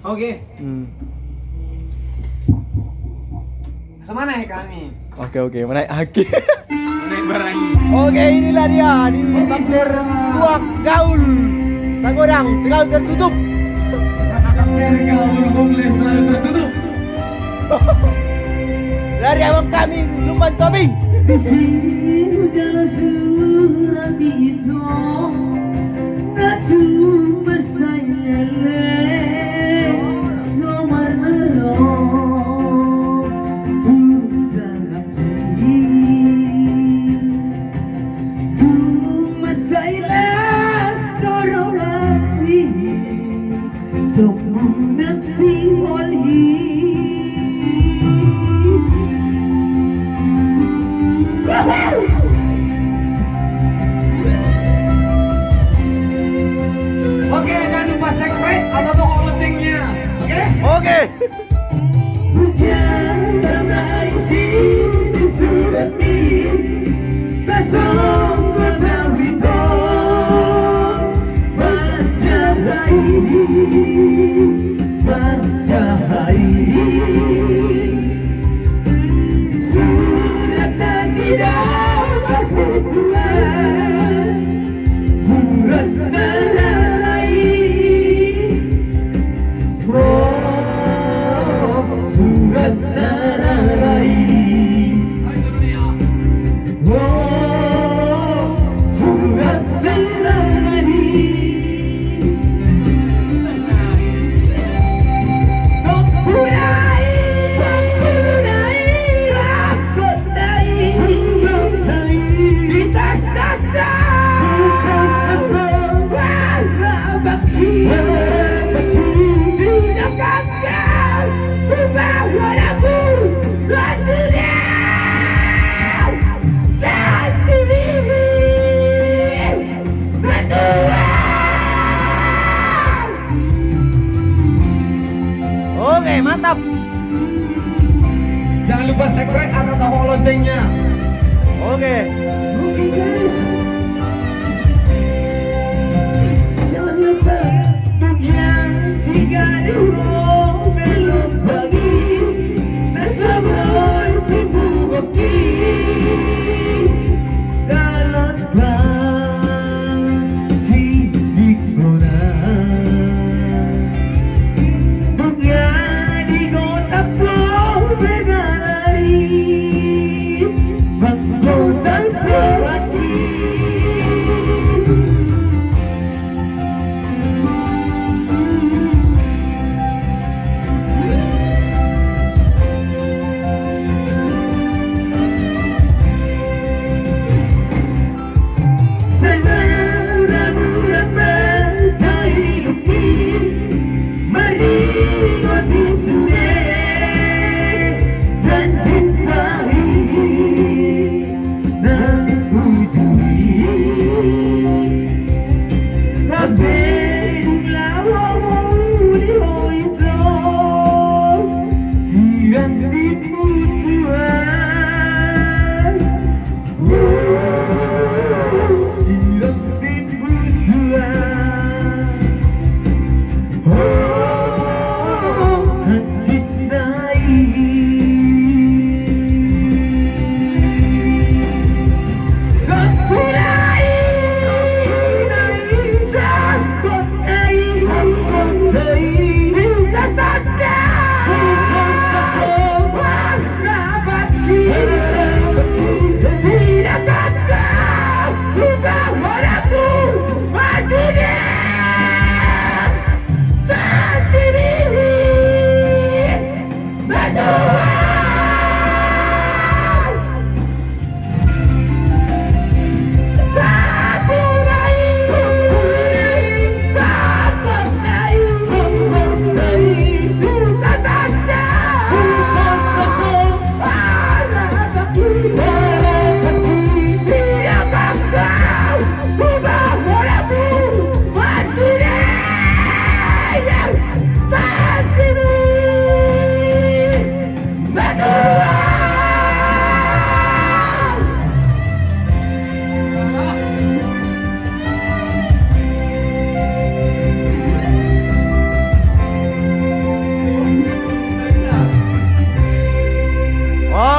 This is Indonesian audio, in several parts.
Oke. Hmm. Semana ya kami? Oke, menaik haki. Naik barang. Oke, inilah dia di pasir Tuak Gaul. Sagodang selalu tertutup. Pasir Gaul Homeless selalu tertutup. Dari abang kami Lumban Tobing. Di sini hujan surat itu ngatu besai lele somar nero tu jangan tu masai las dorolati somung nasi olhi. Oke, jangan lupa subscribe atau toko loncengnya. Oke? Oke. Hujan ramai sini surat ini besok kota itu bercahaya surat dan tidak masih Tuhan surat menerai surat menerai surat menerai Oke, mantap. Jangan lupa subscribe atau toko loncengnya. Oke. Oke guys, jangan lupa yang tiga dua belum pagi nasabah tipu koki dalam sidik guna bunga di kota pun berlari menggoda hati.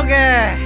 Oke.